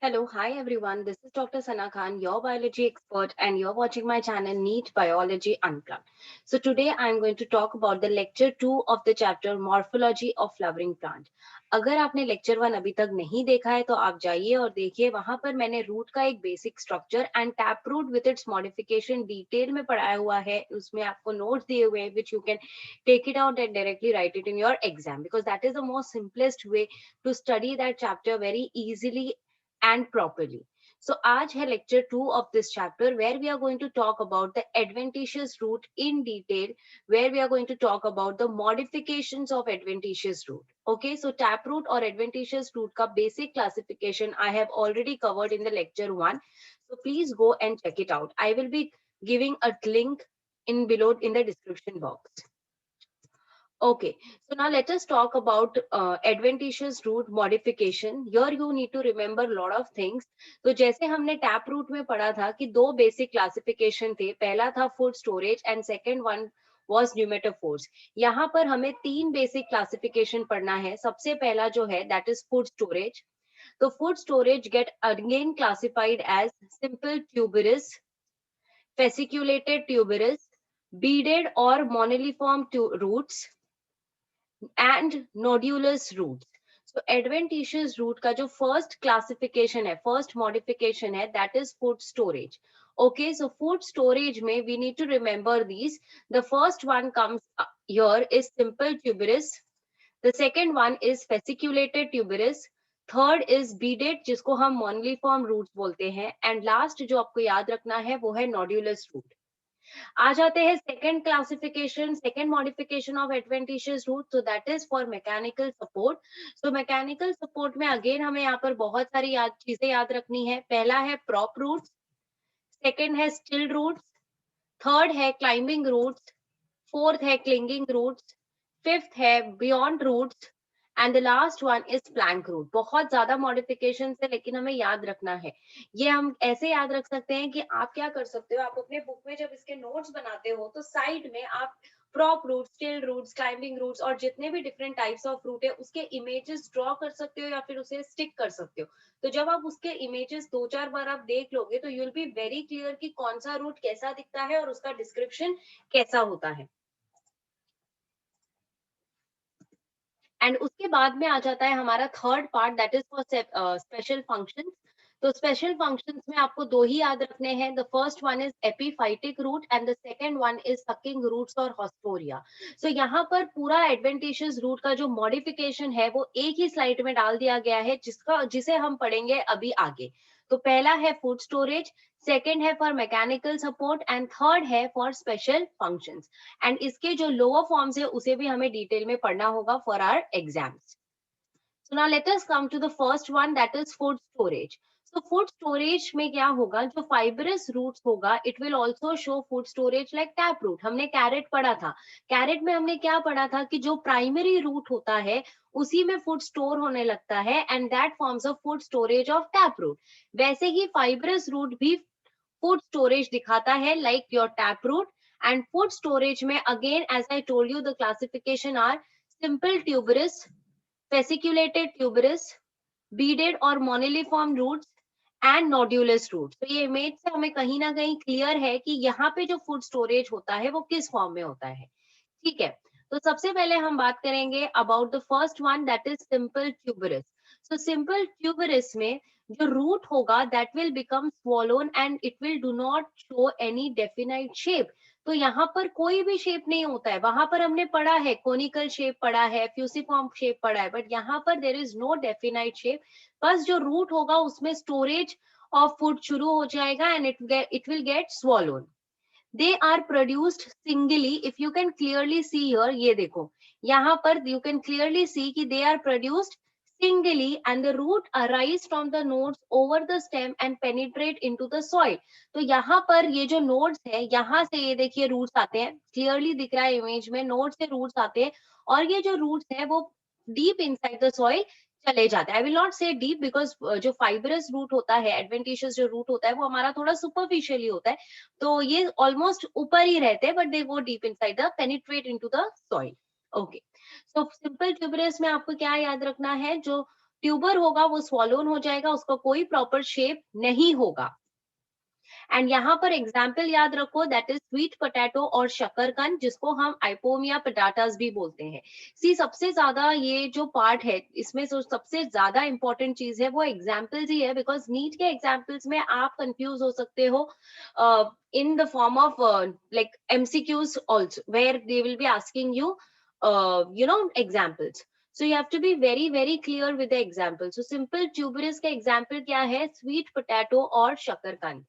Hello, hi everyone. This is Dr. Sana Khan, your biology expert, and you're watching my channel NEET Biology Unplugged. So, today I'm going to talk about the lecture 2 of the chapter Morphology of Flowering Plant. अगर आपने lecture 1 अभी तक नहीं देखा है तो आप जाइए और देखिए, वहां पर मैंने रूट का एक basic structure and tap root with its modification detail में पढ़ाया हुआ है. उसमें आपको नोट्स दिए हुए हैं which you can take it out and directly write it in your exam because that is the most simplest way to study that chapter very easily and properly. So आज है lecture 2 of this chapter where we are going to talk about the adventitious root in detail, where we are going to talk about the modifications of adventitious root. Okay, so taproot or adventitious root का basic classification I have already covered in the lecture 1. So please go and check it out. I will be giving a link in below in the description box. Okay, so now let us talk about adventitious root modification. Here you need to remember a lot of things. तो जैसे हमने tap root में पढ़ा था कि दो basic classification थे, पहला था food storage and second one was pneumatophores. यहाँ पर हमें तीन बेसिक क्लासिफिकेशन पढ़ना है. सबसे पहला जो है that is food storage. तो food storage get again classified as simple tuberous, fasciculated tuberous, beaded or moniliform roots and nodulous roots. So adventitious root का जो first classification है, first modification है, that is food storage. Okay, so food storage में we need to remember these. The first one comes here is simple tuberous. The second one is fasciculated tuberous. Third is beaded जिसको हम मोनलीफॉर्म roots बोलते हैं and last जो आपको याद रखना है वो है नोड्यूलस रूट. आ जाते हैं second classification, second modification of adventitious root. So that is for mechanical support. So mechanical support में अगेन हमें यहाँ पर बहुत सारी चीजें याद रखनी है. पहला है प्रॉप रूट्स, सेकंड है स्टिल रूट्स, थर्ड है क्लाइंबिंग रूट्स, फोर्थ है क्लिंगिंग रूट्स, फिफ्थ है beyond roots and the last one is plank root. बहुत ज्यादा मॉडिफिकेशन है लेकिन हमें याद रखना है. ये हम ऐसे याद रख सकते हैं कि आप क्या कर सकते हो, आप अपने बुक में जब इसके नोट्स बनाते हो तो साइड में आप prop root, stilt roots, climbing roots और जितने भी डिफरेंट टाइप्स ऑफ रूट है उसके इमेजेस ड्रॉ कर सकते हो या फिर उसे स्टिक कर सकते हो. तो जब आप उसके इमेजेस दो चार बार आप देख लोगे तो you will be very clear कि कौन सा रूट कैसा दिखता है और उसका डिस्क्रिप्शन कैसा होता है. एंड उसके बाद में आ जाता है हमारा third part that is for special functions. तो स्पेशल फंक्शंस में आपको दो ही याद रखने हैं. The first one is epiphytic root and the second one is sucking roots और हॉस्टोरिया. सो यहाँ पर पूरा एडवेंटिशियस रूट का जो मॉडिफिकेशन है वो एक ही स्लाइड में डाल दिया गया है जिसे हम पढ़ेंगे अभी आगे. तो पहला है फूड स्टोरेज, सेकेंड है for mechanical support and third है फॉर स्पेशल फंक्शंस. एंड इसके जो लोअर फॉर्म्स है उसे भी हमें डिटेल में पढ़ना होगा for our exams. So now let us come to the first one that is food storage. So food storage में क्या होगा, जो fibrous roots होगा it will also show food storage like tap root. हमने carrot पढ़ा था. Carrot में हमने क्या पढ़ा था कि जो primary root होता है उसी में food store होने लगता है and that forms a food storage of tap root. वैसे ही fibrous root भी food storage दिखाता है like your tap root. And food storage में again as I told you the classification are simple tuberous, fasciculated tuberous, beaded और moniliform roots and nodulous roots. तो ये image से हमें कहीं ना कहीं क्लियर है कि यहाँ पे जो फूड स्टोरेज होता है वो किस फॉर्म में होता है. ठीक है, तो सबसे पहले हम बात करेंगे about the first one that is simple tuberous. So simple tuberous में जो रूट होगा that will become swollen and it will do not show any definite shape. तो यहाँ पर कोई भी शेप नहीं होता है. वहां पर हमने पढ़ा है कोनिकल शेप पढ़ा है, फ्यूसिफॉर्म शेप पढ़ा है, बट यहाँ पर there is no definite shape. बस जो रूट होगा उसमें स्टोरेज ऑफ फूड शुरू हो जाएगा and it will get swollen. They are produced singly. If you can clearly see here, ये देखो यहाँ पर you can clearly see कि they are produced singly and the root arise from the nodes over the stem and penetrate into the soil. तो यहाँ पर ये जो nodes है यहाँ से ये देखिए roots आते हैं, clearly दिख रहा है इमेज में, nodes से roots आते हैं और ये जो roots है वो deep inside the soil चले जाते हैं. आई विल नॉट से डीप बिकॉज जो फाइबरस रूट होता है, एडवेंटिशियस जो रूट होता है वो हमारा थोड़ा सुपरफिशियली होता है. तो ये ऑलमोस्ट ऊपर ही रहते हैं but they go deep inside the penetrate into the soil. Okay, so simple tuberous में आपको क्या याद रखना है, जो ट्यूबर होगा वो स्वॉलोन हो जाएगा, उसका कोई प्रॉपर शेप नहीं होगा। एंड यहाँ पर एग्जाम्पल याद रखो, दैट इज स्वीट पोटैटो और शकरकंद, जिसको हम आइपोमिया पटाटास भी बोलते हैं। सी सबसे ज्यादा ये जो पार्ट है इसमें जो सबसे ज्यादा इंपॉर्टेंट चीज है वो एग्जाम्पल्स ही है, बिकॉज नीट के एग्जाम्पल्स में आप कंफ्यूज हो सकते हो in the form of like MCQs also, where they will be asking you examples. So you have to be very very clear with the example. So simple tuberous का example क्या है, sweet potato और शकरकंद.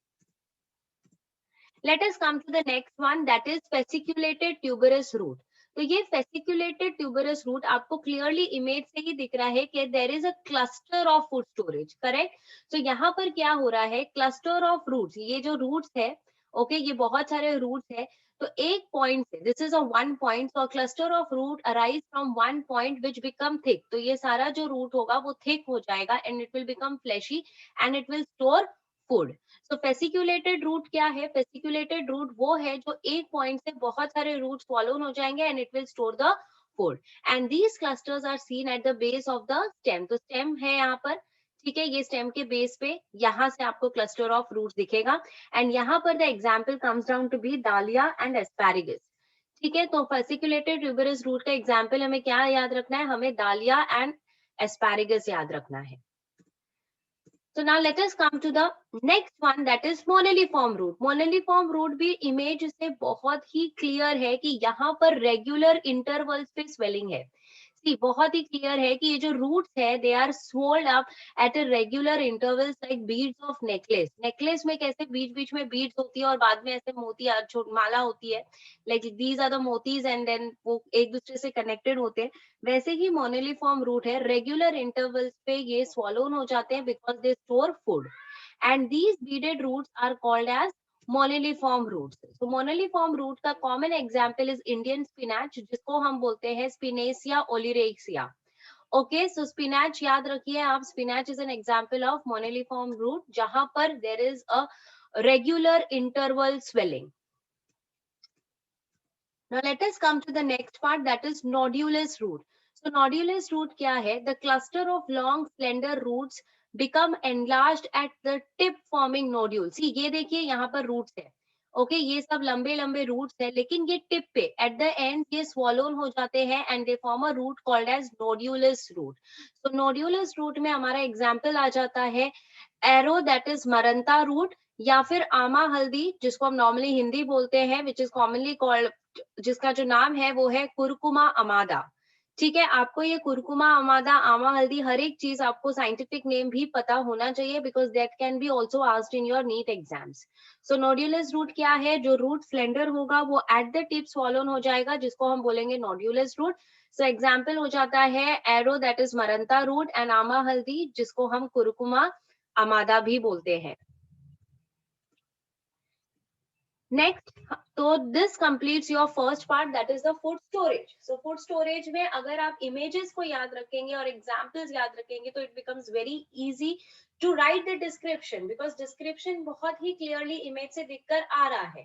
Let us come to the next one, that is fasciculated tuberous root. तो ये fasciculated tuberous root आपको clearly image से ही दिख रहा है कि there is a cluster of food storage, correct? तो यहाँ पर क्या हो रहा है, cluster of roots, ये जो roots है, okay, ये बहुत सारे roots है, तो एक point से, this is a one point, so a cluster of root arise from one point which become thick. तो ये सारा जो root होगा वो thick हो जाएगा and it will become fleshy and it will store food. तो फेसिक्यूलेटेड रूट क्या है, फेसिक्यूलेटेड रूट वो है जो एक पॉइंट से बहुत सारे रूट फॉलो हो जाएंगे and it will store the food, and these clusters are seen at the base of the stem. तो स्टेम है यहाँ पर, ठीक है, ये स्टेम के बेस पे यहाँ से आपको क्लस्टर ऑफ रूट्स दिखेगा, एंड यहाँ पर the example comes down to be dahlia and asparagus. ठीक है, तो फेसिक्यूलेटेड ट्यूबरस रूट का एग्जाम्पल हमें क्या याद रखना है, हमें डालिया एंड एस्पैरागस याद रखना है. So now let us come to the next one, that is moniliform root. Moniliform root भी इमेज से बहुत ही क्लियर है कि यहाँ पर रेगुलर इंटरवल्स पे स्वेलिंग है. See, बहुत ही क्लियर है कि ये जो रूट्स है they are swelled up at a regular intervals like beads of necklace. Necklace में कैसे बीच बीच में बीड्स होती है और बाद में ऐसे मोती माला होती है, like these are the motis and then वो एक दूसरे से कनेक्टेड होते हैं, वैसे ही मोनेलिफॉर्म रूट है, रेगुलर इंटरवल्स पे ये स्वॉलोन हो जाते हैं because they store food, and these beaded roots are called as moniliform roots. तो मोनेलिफॉर्म रूट का common example is Indian spinach, जिसको हम बोलते हैं स्पिनेसिया ओलिरेक्सिया. ओके, सो स्पिनच याद रखिए आप, spinach is an example of moniliform root जहां पर there is a regular interval swelling. Now let us come to the next part, that is nodulous root. So nodulous root क्या है? The cluster of long slender roots become enlarged at the tip forming nodules. See, ये देखिए यहाँ पर roots है. Okay, ये सब लंबे लंबे रूट्स है, लेकिन ये टिप पे एट द एंड ये स्वॉलोन हो जाते हैं and they form a root called as nodulose root. तो नोड्यूलस रूट में हमारा एग्जांपल आ जाता है arrow, that is maranta root, या फिर आमा हल्दी जिसको हम नॉर्मली हिंदी बोलते हैं, विच इज कॉमनली कॉल्ड, जिसका जो नाम है वो है कुरकुमा अमादा. ठीक है, आपको ये कुरकुमा अमादा, आमा हल्दी, हर एक चीज आपको साइंटिफिक नेम भी पता होना चाहिए because that can be also asked in your NEET exams. So nodulose root क्या है, जो रूट स्लेंडर होगा वो एट द टिप स्वॉलोन हो जाएगा, जिसको हम बोलेंगे नोड्यूलस रूट. सो एग्जाम्पल हो जाता है arrow, that is maranta root, and आमा हल्दी जिसको हम कुरकुमा अमादा भी बोलते हैं. नेक्स्ट, तो this completes your first part, that is the food storage. So food storage में अगर आप इमेजेस को याद रखेंगे और एग्जांपल्स याद रखेंगे तो it becomes very easy to write the description, because description बहुत ही क्लियरली इमेज से दिखकर आ रहा है.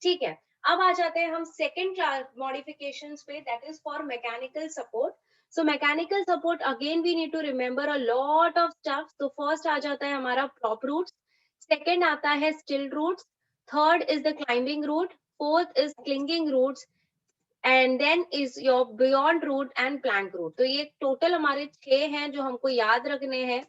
ठीक है, अब आ जाते हैं हम सेकेंड मॉडिफिकेशंस पे, that is for mechanical support. So mechanical support again we need to remember a lot of stuff. तो फर्स्ट आ जाता है हमारा प्रॉप रूट्स, सेकेंड आता है stilt roots, third is the climbing root, fourth is clinging roots, and then is your beyond root and plank root. तो ये total हमारे 6 हैं जो हमको याद रखने हैं.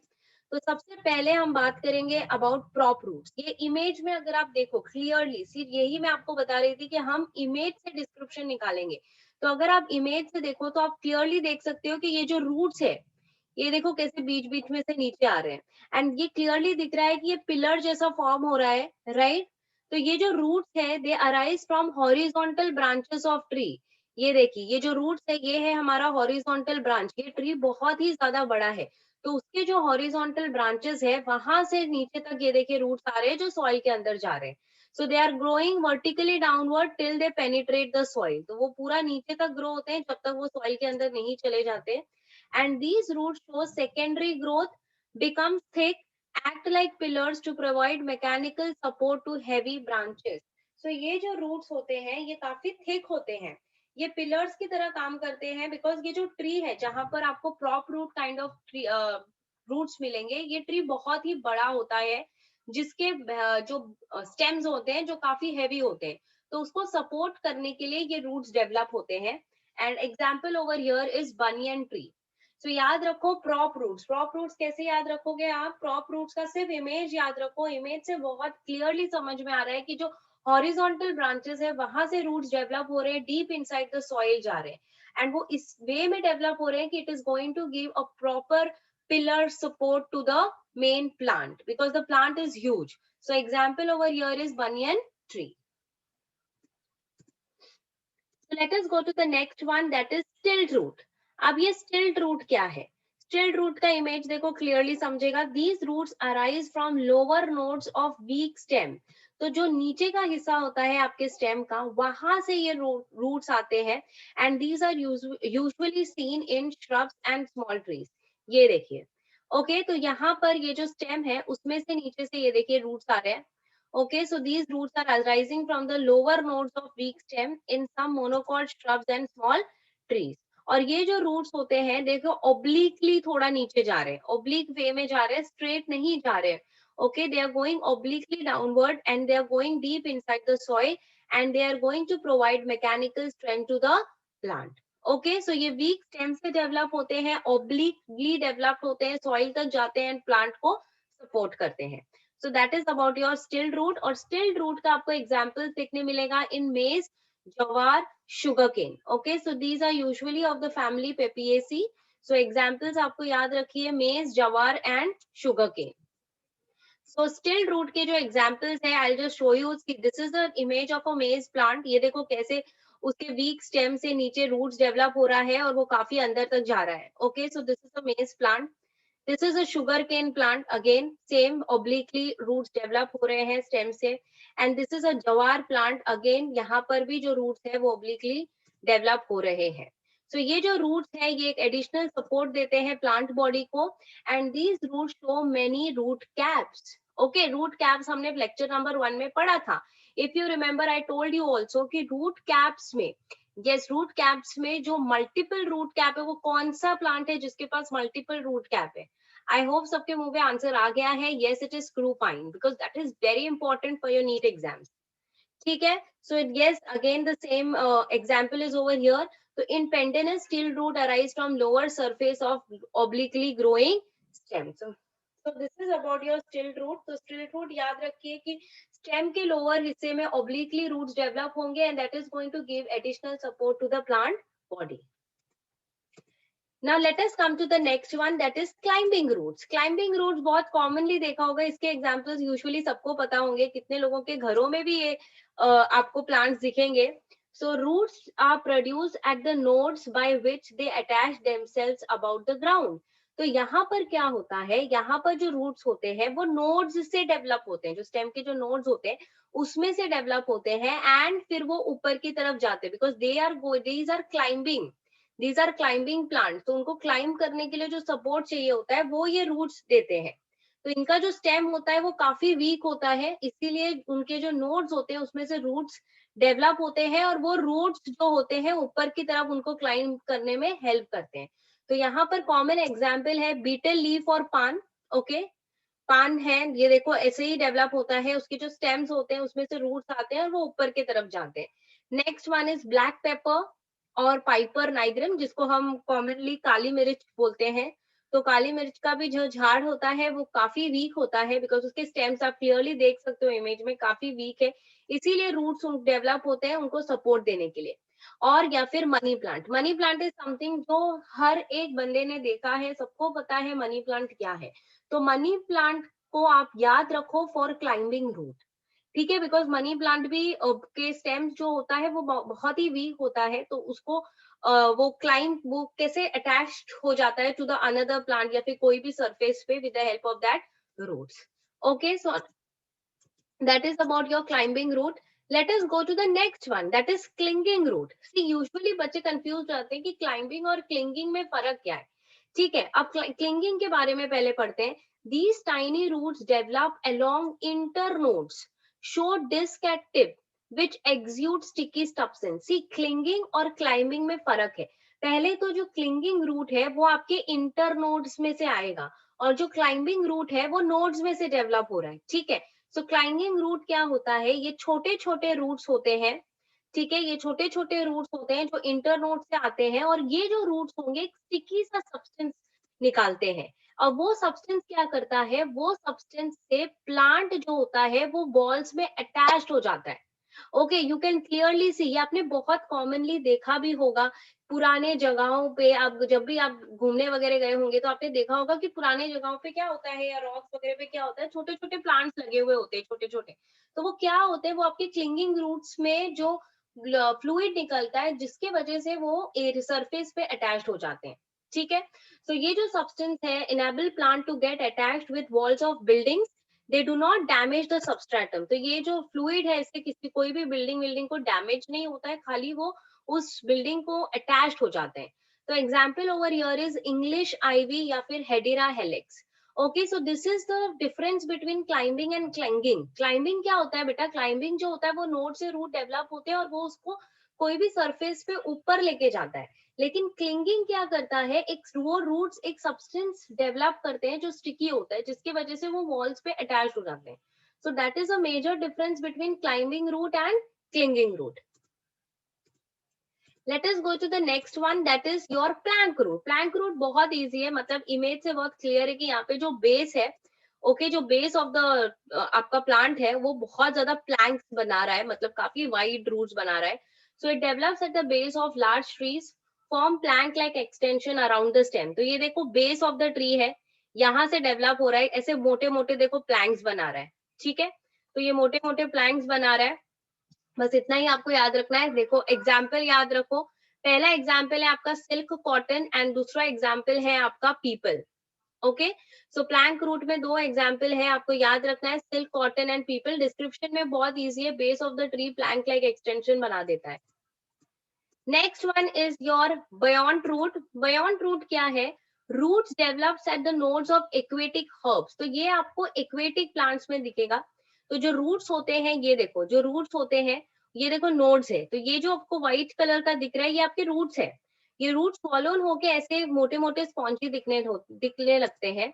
तो सबसे पहले हम बात करेंगे अबाउट प्रॉप रूट्स. ये इमेज में अगर आप देखो क्लियरली, सिर्फ यही मैं आपको बता रही थी कि हम इमेज से डिस्क्रिप्शन निकालेंगे. तो अगर आप इमेज से देखो तो आप क्लियरली देख सकते हो कि ये जो रूट्स है, ये देखो कैसे बीच बीच में से नीचे आ रहे हैं, एंड ये क्लियरली दिख रहा है कि ये पिलर जैसा फॉर्म हो रहा है, राइट? तो ये जो रूट्स है दे arise from horizontal branches of tree. ये देखिए, ये जो रूट्स है ये है हमारा हॉरिजॉन्टल ब्रांच. ये ट्री बहुत ही ज्यादा बड़ा है, तो उसके जो हॉरिजॉन्टल ब्रांचेस है वहां से नीचे तक ये देखिए रूट्स आ रहे हैं जो सॉइल के अंदर जा रहे हैं. So they are growing vertically downward till they penetrate the soil. तो वो पूरा नीचे तक ग्रो होते हैं जब तक वो सॉइल के अंदर नहीं चले जाते. And these roots show secondary growth, become thick, act like pillars to provide mechanical support to heavy branches. So ये जो roots होते हैं ये काफी thick होते हैं, ये pillars की तरह काम करते हैं, because ये जो tree है जहां पर आपको prop root kind of tree, roots मिलेंगे। ये ट्री बहुत ही बड़ा होता है, जिसके जो स्टेम्स होते हैं जो काफी हैवी होते हैं, तो उसको सपोर्ट करने के लिए ये रूट्स डेवलप होते हैं। And example over here is banyan tree. तो याद रखो प्रॉप रूट्स। प्रॉप रूट्स कैसे याद रखोगे आप? प्रॉप रूट्स का सिर्फ इमेज याद रखो। इमेज से बहुत क्लियरली समझ में आ रहा है कि जो हॉरिजॉन्टल ब्रांचेस है वहां से रूट्स डेवलप हो रहे हैं, डीप इनसाइड द सॉइल जा रहे हैं, एंड वो इस वे में डेवलप हो रहे हैं कि it is going to give a proper pillar support to the main plant because the plant is huge. So example over here is banyan tree. So let us go to the next one, that is stilt root. अब ये stilt root क्या है? Stilt root का image देखो clearly समझेगा. These roots arise from lower nodes of weak stem. तो जो नीचे का हिस्सा होता है आपके स्टेम का, वहां से ये रूट्स आते हैं, and these are usually seen in shrubs and small trees. ये देखिए, ओके तो यहाँ पर ये जो स्टेम है उसमें से नीचे से ये देखिए रूट्स आ रहे हैं. Okay, so these roots are arising from the lower nodes of weak stem in some monocot shrubs and small trees. और ये जो roots होते हैं देखो obliquely थोड़ा नीचे जा रहे हैं, oblique way में जा रहे हैं, straight नहीं जा रहे हैं. Okay, they are going obliquely downward and they are going deep inside the soil and they are going to provide mechanical strength to the plant. Okay, so ये weak stem से develop होते हैं, obliquely developed होते हैं, soil तक जाते हैं and plant को support करते हैं. So that is about your stilt root. और stilt root का आपको examples देखने मिलेगा in maize, jawar, sugarcane. Okay, so these are usually of the family Pepiaceae. So examples आपको याद रखिए maize, jawar and sugarcane. So stilt root के जो examples है, I'll just show you. This is the image of a maize plant. ये देखो कैसे उसके weak stem से नीचे roots develop हो रहा है और वो काफी अंदर तक जा रहा है. Okay, so this is a maize plant. This is a sugarcane plant. Again, same obliquely roots develop हो रहे हैं stem से. And this is a jawar plant. Again, यहाँ पर भी जो roots है वो obliquely develop हो रहे हैं. So ये जो roots है ये एक additional support देते हैं plant body को. And these roots show many root caps. Okay, root caps हमने lecture number 1 में पढ़ा था. If you remember, I told you also कि root caps में, yes, रूट कैप्स में जो मल्टीपल रूट कैप है वो कौन सा प्लांट है जिसके पास मल्टीपल रूट कैप है? आई होप सबके मुंह पे आंसर आ गया है. Yes, it is screw pine, because that is very important for your NEET exams. ठीक है, so yes, again the same example is over here. तो in pandanus stilt root arise from lower surface of obliquely growing stem. So this is about your stilt root. तो stilt root याद रखिए कि stem के lower हिस्से में obliquely roots develop होंगे and that is going to give additional support to the plant body. Now let us come to the next one, that is climbing roots. Climbing roots बहुत commonly देखा होगा, इसके examples usually सबको पता होंगे. कितने लोगों के घरों में भी ये आपको plants दिखेंगे. So roots are produced at the nodes by which they attach themselves about the ground. तो यहाँ पर क्या होता है, यहाँ पर जो रूट्स होते हैं वो नोड्स से डेवलप होते हैं, जो स्टेम के जो नोड्स होते हैं उसमें से डेवलप होते हैं एंड फिर वो ऊपर की तरफ जाते हैं, because these are climbing plant. तो उनको क्लाइंब करने के लिए जो सपोर्ट चाहिए होता है वो ये रूट्स देते हैं. तो इनका जो स्टेम होता है वो काफी वीक होता है, इसीलिए उनके जो नोड्स होते हैं उसमें से रूट्स डेवलप होते हैं और वो रूट्स जो होते हैं ऊपर की तरफ उनको क्लाइंब करने में हेल्प करते हैं. तो यहाँ पर कॉमन एग्जाम्पल है बीटल लीफ और पान. ओके, पान है, ये देखो ऐसे ही डेवलप होता है, उसके जो स्टेम्स होते हैं उसमें से रूट्स आते हैं और वो ऊपर की तरफ जाते हैं. Next one is black pepper और पाइपर नाइग्रम, जिसको हम कॉमनली काली मिर्च बोलते हैं. तो काली मिर्च का भी जो झाड़ होता है वो काफी वीक होता है, बिकॉज उसके स्टेम्स आप क्लियरली देख सकते हो इमेज में, काफी वीक है, इसीलिए रूट्स डेवलप होते हैं उनको सपोर्ट देने के लिए. और या फिर money plant. Money plant is something जो हर एक बंदे ने देखा है, सबको पता है मनी प्लांट क्या है. तो मनी प्लांट को आप याद रखो फॉर क्लाइंबिंग रूट. ठीक है, बिकॉज मनी प्लांट भी के स्टेम जो होता है वो बहुत ही वीक होता है, तो उसको वो कैसे अटैच्ड हो जाता है टू द अनदर प्लांट या फिर कोई भी सरफेस पे with the help of that roots. Okay, so that is about your climbing root. Let us go to the next one, that is clinging root. See, usually बच्चे confused रहते हैं कि climbing और clinging में फर्क क्या है. ठीक है, अब clinging के बारे में पहले पढ़ते हैं. These tiny roots develop along internodes, show disc at tip, which exude sticky substance. See, clinging और climbing में फर्क है. पहले तो जो clinging root है वो आपके internodes में से आएगा और जो क्लाइंबिंग रूट है वो नोड्स में से डेवलप हो रहा है, ठीक है। सो क्लाइंबिंग रूट क्या होता है, ये छोटे छोटे रूट्स होते हैं, ठीक है, ये छोटे छोटे रूट्स होते हैं जो इंटर नोड से आते हैं, और ये जो रूट्स होंगे एक स्टिकी सा सब्सटेंस निकालते हैं। और वो सब्सटेंस क्या करता है, वो सब्सटेंस से प्लांट जो होता है वो बॉल्स में अटैच्ड हो जाता है। ओके, यू कैन क्लियरली सी, ये आपने बहुत कॉमनली देखा भी होगा पुराने जगहों पे। आप जब भी आप घूमने वगैरह गए होंगे तो आपने देखा होगा कि पुराने जगहों पे क्या होता है, या रॉक्स वगैरह पे क्या होता है, छोटे छोटे प्लांट्स लगे हुए होते हैं, छोटे छोटे। तो वो क्या होते हैं, वो आपके क्लिंगिंग रूट्स में जो फ्लूइड निकलता है जिसके वजह से वो एयर सरफेस पे अटैच्ड हो जाते हैं, ठीक है। तो ये जो सब्सटेंस है enable plant to get attached with walls of buildings, they do not damage the substratum. तो ये जो फ्लूइड है इससे किसी कोई भी बिल्डिंग को डैमेज नहीं होता है, खाली वो उस बिल्डिंग को अटैच्ड हो जाते हैं। तो example over here is English ivy या फिर hedera helix. Okay, so this is the difference between climbing and clinging. Climbing क्या होता है बेटा, क्लाइंबिंग जो होता है वो नोड से रूट डेवलप होते हैं और वो उसको कोई भी सरफेस पे ऊपर लेके जाता है। लेकिन क्लिंगिंग क्या करता है, एक वो रूट्स एक सब्सटेंस डेवलप करते हैं जो स्टिकी होता है, जिसकी वजह से वो वॉल्स पे अटैच हो जाते हैं। So that is a major difference between climbing root and clinging root. Let us go to the next one, that is your plank root. Plank root बहुत इजी है, मतलब इमेज से बहुत क्लियर है कि यहाँ पे जो बेस है, ओके, जो बेस ऑफ द आपका प्लांट है वो बहुत ज्यादा प्लैंक्स बना रहा है, मतलब काफी वाइड रूट्स बना रहा है। So it develops at the base of large trees, form plank like extension around the stem. तो ये देखो बेस ऑफ द ट्री है, यहाँ से डेवलप हो रहा है, ऐसे मोटे मोटे देखो प्लैंक्स बना रहा है, ठीक है। तो ये मोटे मोटे प्लैंक्स बना रहा है, बस इतना ही आपको याद रखना है। देखो एग्जाम्पल याद रखो, पहला एग्जाम्पल है आपका सिल्क कॉटन एंड दूसरा एग्जाम्पल है आपका peepal. Okay, so plank root में दो एग्जाम्पल है, आपको याद रखना है, silk cotton and peepal. Description में बहुत इजी है, base of the tree plank like extension बना देता है। Next one is your buoyant root. Buoyant root क्या है, roots develops at the nodes of aquatic herbs. तो ये आपको एक्वेटिक प्लांट्स में दिखेगा। तो जो रूट्स होते हैं, ये देखो जो रूट्स होते हैं, ये देखो नोड्स है, तो ये जो आपको व्हाइट कलर का दिख रहा है ये आपके रूट्स है। ये रूट्स फॉलो होके ऐसे मोटे मोटे स्पॉन्जी दिखने लगते हैं।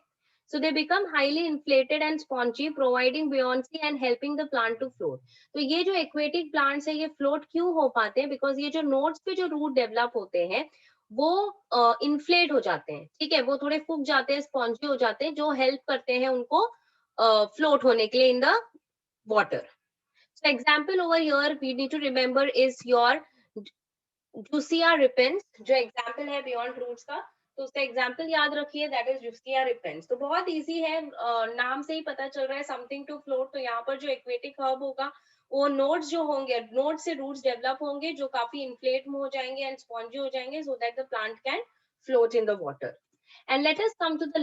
So they become highly inflated and spongy, providing buoyancy and helping the plant to float. तो ये जो एक्वेटिक प्लांट्स है ये फ्लोट क्यों हो पाते हैं, बिकॉज ये जो नोड्स पे जो रूट डेवलप होते हैं वो इन्फ्लेट हो जाते हैं, ठीक है, वो थोड़े फूक जाते हैं, स्पॉन्जी हो जाते हैं, जो हेल्प करते हैं उनको फ्लोट होने के लिए इन the water. So example over here we need to remember is your Jussiaea repens, जो एग्जाम्पल है बियॉन्ड रूट्स का, तो उसका एग्जाम्पल याद रखिए, दैट इज जूसिया रिपेंस। तो बहुत इजी है, नाम से ही पता चल रहा है समथिंग टू फ्लोट। तो यहाँ पर जो एक्वेटिक हर्ब होगा वो नोड्स जो होंगे, नोड से रूट्स डेवलप होंगे जो काफी इन्फ्लेट में हो जाएंगे एंड स्पॉन्जी हो जाएंगे, so that the plant can float in the water. And let us come to the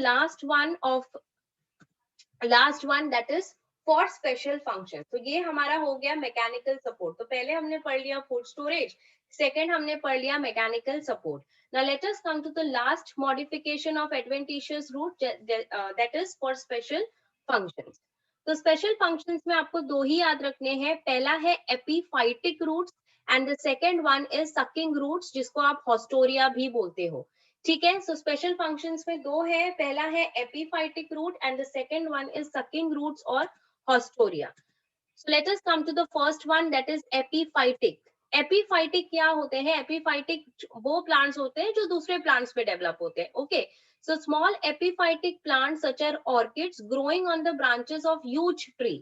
last one that is for special function. तो ये हमारा हो गया मैकेनिकल सपोर्ट। तो पहले हमने पढ़ लिया फूड स्टोरेज, सेकेंड हमने पढ़ लिया mechanical support. Now let us come to the last modification of adventitious root, that is for special functions. तो स्पेशल फंक्शंस में आपको दो ही याद रखने हैं, पहला है epiphytic roots and the second one is sucking roots, जिसको आप हॉस्टोरिया भी बोलते हो, ठीक है। सो स्पेशल फंक्शंस में दो है, पहला है epiphytic root and the second one is sucking roots और haustoria. So let us come to the first one, that is epiphytic. Epiphytic क्या होते हैं, एपीफाइटिक वो प्लांट्स होते हैं जो दूसरे प्लांट्स पे डेवलप होते हैं। Okay, so small epiphytic plants such are orchids growing on the branches of huge tree.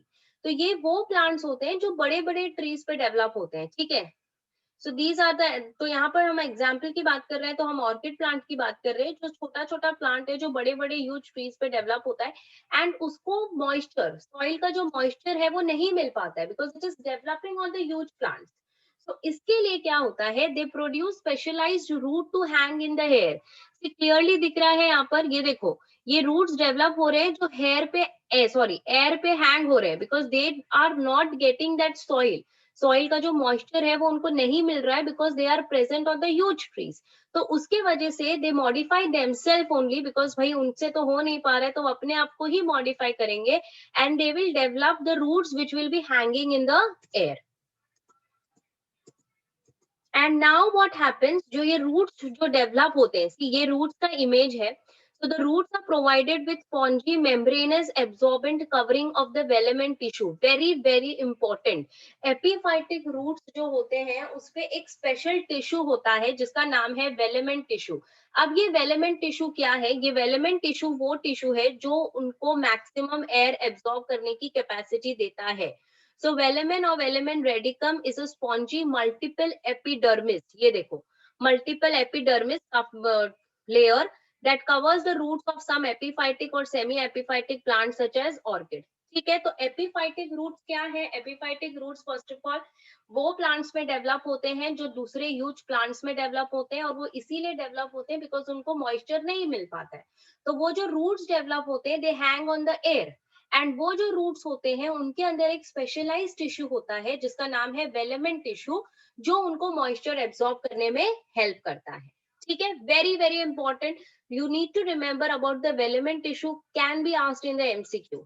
तो ये वो प्लांट्स होते हैं जो बड़े बड़े ट्रीज पे डेवलप होते हैं, ठीक है। सो दीज आर द, तो यहाँ पर हम एग्जाम्पल की बात कर रहे हैं, तो हम ऑर्किड प्लांट की बात कर रहे हैं, जो छोटा छोटा प्लांट है जो बड़े बड़े ह्यूज ट्रीज पे डेवलप होता है एंड उसको मॉइस्चर, सॉइल का जो मॉइस्चर है वो नहीं मिल पाता है because it is developing on the huge plants. तो इसके लिए क्या होता है, they produce specialized root to hang in the air. Clearly दिख रहा है यहाँ पर, ये देखो ये रूट्स डेवलप हो रहे हैं जो हेयर पे सॉरी एयर पे हैंग हो रहे हैं, because they are not getting that soil. Soil का जो मॉइस्चर है वो उनको नहीं मिल रहा है because they are present on the huge trees. तो उसके वजह से they modify themselves only, because भाई उनसे तो हो नहीं पा रहा है तो अपने आप को ही मॉडिफाई करेंगे and they will develop the roots which will be hanging in the air. And now what happens, जो ये रूट्स जो डेवलप होते हैं, ये रूट्स का इमेज है। So the roots are provided with spongy membranous absorbent covering of the velamen tissue. Very very important. Epiphytic roots जो होते हैं उसपे एक स्पेशल टिश्यू होता है जिसका नाम है वेलेमेंट टिश्यू. अब ये वेलेमेंट टिश्यू क्या है? ये वेलेमेंट टिश्यू वो टिश्यू है जो उनको मैक्सिमम एयर एब्सॉर्ब करने की कैपेसिटी देता है. So velamen or velamen radicum is a spongy multiple epidermis. ये देखो multiple epidermis layer that covers the roots of some epiphytic or semi epiphytic plants such as orchid. ठीक है, तो epiphytic roots क्या है? Epiphytic roots first of all वो plants में develop होते हैं जो दूसरे ह्यूज प्लांट्स में डेवलप होते हैं, और वो इसीलिए डेवलप होते हैं बिकॉज उनको मॉइस्चर नहीं मिल पाता है. तो वो जो रूट्स डेवलप होते हैं दे hang on the air, and वो जो रूट्स होते हैं उनके अंदर एक स्पेशलाइज्ड टिश्यू होता है जिसका नाम है वेलेमेंट टिश्यू, जो उनको मॉइस्चर एब्सॉर्ब करने में हेल्प करता है. ठीक है, very very important. You need to remember about the velamen tissue, can be asked in the MCQ.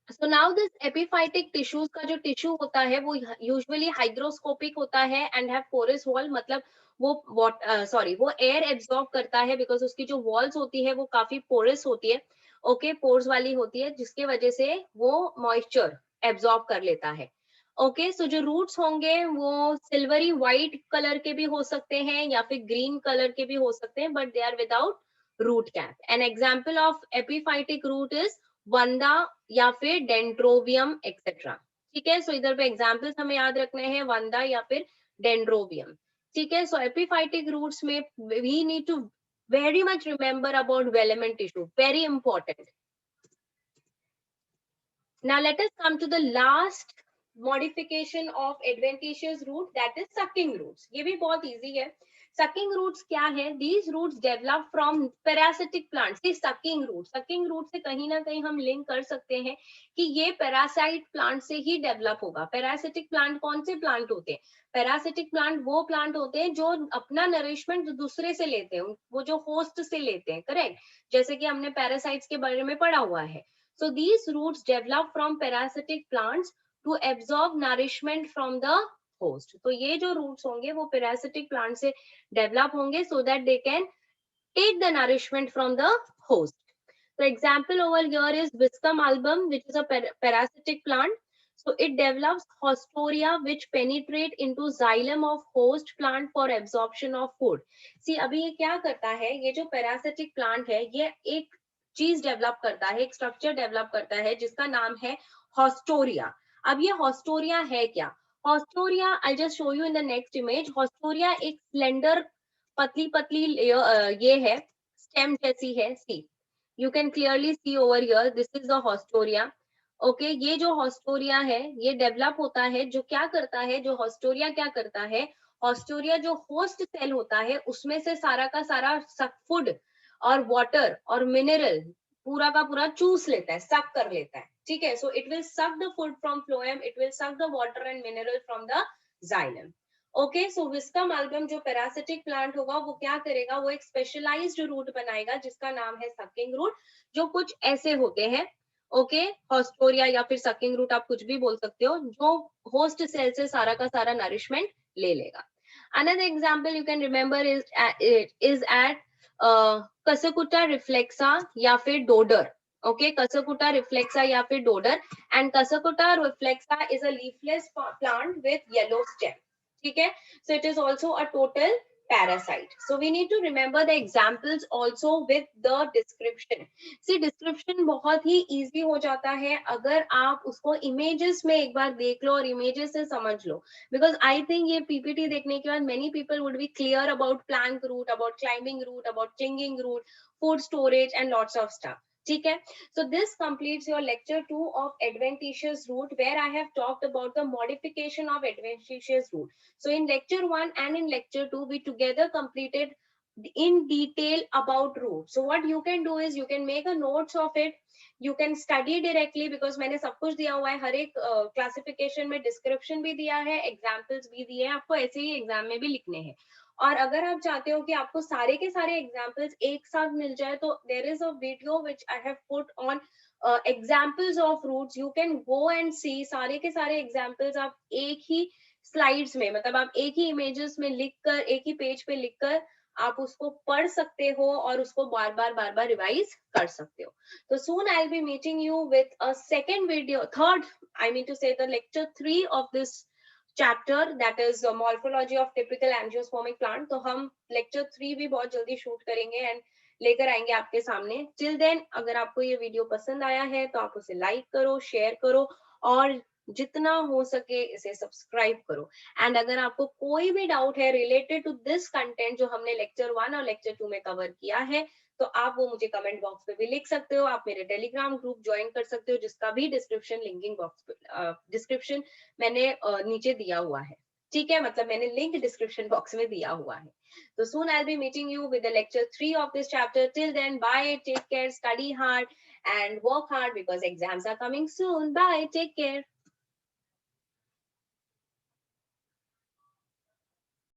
So now this epiphytic tissues का जो टिश्यू होता है वो यूजुअली हाइग्रोस्कोपिक होता है एंड हैव पोरस वॉल, मतलब वो वो एयर एब्सॉर्ब करता है बिकॉज उसकी जो वॉल्स होती है वो काफी पोरस होती है. ओके, पोर्स वाली होती है जिसके वजह से वो मॉइस्चर एब्सॉर्ब कर लेता है. ओके, सो जो रूट्स होंगे वो सिल्वरी व्हाइट कलर के भी हो सकते हैं या फिर ग्रीन कलर के भी हो सकते हैं, but they are without root cap. An example of epiphytic root is vanda या फिर डेंड्रोबियम एक्सेट्रा. ठीक है, सो इधर पे एग्जाम्पल्स हमें याद रखने हैं, वंदा या फिर डेंड्रोबियम. ठीक है, सो एपिफाइटिक रूट्स में we need to very much remember about velamen tissue, very important. Now let us come to the last modification of adventitious root, that is sucking roots. ये भी बहुत easy है. Sucking roots क्या है? These roots develop from parasitic plants. See, sucking root से कहीं ना कहीं हम लिंक कर सकते हैं कि ये पैरासाइट प्लांट से ही डेवलप होगा. पैरासिटिक प्लांट कौन से प्लांट होते हैं? पैरासिटिक प्लांट वो प्लांट होते हैं जो अपना नरिशमेंट दूसरे से लेते हैं, वो जो होस्ट से लेते हैं, करेक्ट? जैसे कि हमने पैरासाइट्स के बारे में पढ़ा हुआ है. So these roots develop from parasitic plants to absorb nourishment from the host. तो ये जो roots होंगे वो parasitic plant से develop होंगे so that they can take the nourishment from the host. So example over here is Viscum album, which is a parasitic plant. So it develops haustoria which penetrate into xylem of host plant for absorption of food. See, अभी ये क्या करता है? ये जो parasitic plant है ये एक चीज डेवलप करता है, एक स्ट्रक्चर डेवलप करता है जिसका नाम है हॉस्टोरिया. अब ये हॉस्टोरिया है क्या? Haustoria, I just show you in the next image. Haustoria एक स्लेंडर पतली पतली ये है, स्टेम जैसी है. See, you can clearly see over here, this is the haustoria. Okay, ये जो हॉस्टोरिया है ये डेवलप होता है. जो क्या करता है, जो हॉस्टोरिया क्या करता है, हॉस्टोरिया जो होस्ट सेल होता है उसमें से सारा का सारा फूड और वाटर और मिनरल पूरा का पूरा चूस लेता है, सक कर लेता है. ठीक है, so it will suck the food from phloem, it will suck the water and mineral from the xylem. Okay, so Viscum album जो पैरासिटिक प्लांट होगा वो क्या करेगा, वो एक स्पेशलाइज्ड रूट बनाएगा जिसका नाम है सकिंग रूट, जो कुछ ऐसे होते हैं. ओके, हॉस्टोरिया या फिर सकिंग रूट आप कुछ भी बोल सकते हो, जो होस्ट सेल से सारा का सारा नरिशमेंट ले लेगा. Another example you can remember is at कसकुटा reflexa या फिर डोडर. ओके, कसकुटा रिफ्लेक्सा या फिर dodder, and Cuscuta reflexa is a leafless plant with yellow stem. ठीक है, so it is also a total parasite. So we need to remember the examples also with the description. See, description बहुत ही easy हो जाता है अगर आप उसको images में एक बार देख लो और images से समझ लो. Because I think ये PPT देखने के बाद many people would be clear about plank root, about climbing root, about clinging root, food storage and lots of stuff. ठीक है, so this completes your lecture 2 of adventitious root, where I have talked about the modification of adventitious root. So in lecture 1 and in lecture 2 we together completed in detail about root. So what you can do is you can make a notes of it, you can study directly because मैंने सब कुछ दिया हुआ है, हर एक classification में description भी दिया है, एग्जाम्पल्स भी दिए हैं, आपको ऐसे ही एग्जाम में भी लिखने हैं. और अगर आप चाहते हो कि आपको सारे के सारे एग्जाम्पल्स एक साथ मिल जाए तो there is a video which I have put on examples of roots. You can go and see सारे के सारे एग्जाम्पल्स आप एक ही स्लाइड्स में, मतलब आप एक ही इमेजेस में लिखकर, एक ही पेज पे लिखकर आप उसको पढ़ सकते हो और उसको बार बार रिवाइज कर सकते हो. तो soon I'll be meeting you with a second video, third, I mean to say the lecture 3 of this chapter, that is morphology of typical angiospermic plant. तो हम lecture 3 भी बहुत जल्दी shoot करेंगे and लेकर आएंगे आपके सामने. Till then, अगर आपको ये वीडियो पसंद आया है तो आप उसे लाइक करो, शेयर करो और जितना हो सके इसे सब्सक्राइब करो. एंड अगर आपको कोई भी डाउट है रिलेटेड टू दिस कंटेंट जो हमने लेक्चर 1 और लेक्चर 2 में कवर किया है, तो आप वो मुझे कमेंट बॉक्स पे भी लिख सकते हो. आप मेरे टेलीग्राम ग्रुप ज्वाइन कर सकते हो जिसका भी डिस्क्रिप्शन लिंकिंग बॉक्स पे डिस्क्रिप्शन मैंने नीचे दिया हुआ है. ठीक है, मतलब मैंने लिंक डिस्क्रिप्शन बॉक्स में दिया हुआ है. तो soon I'll be meeting you with the lecture 3 of this chapter. Till then, bye, take care, study hard and work hard because exams are coming soon. Bye, take care.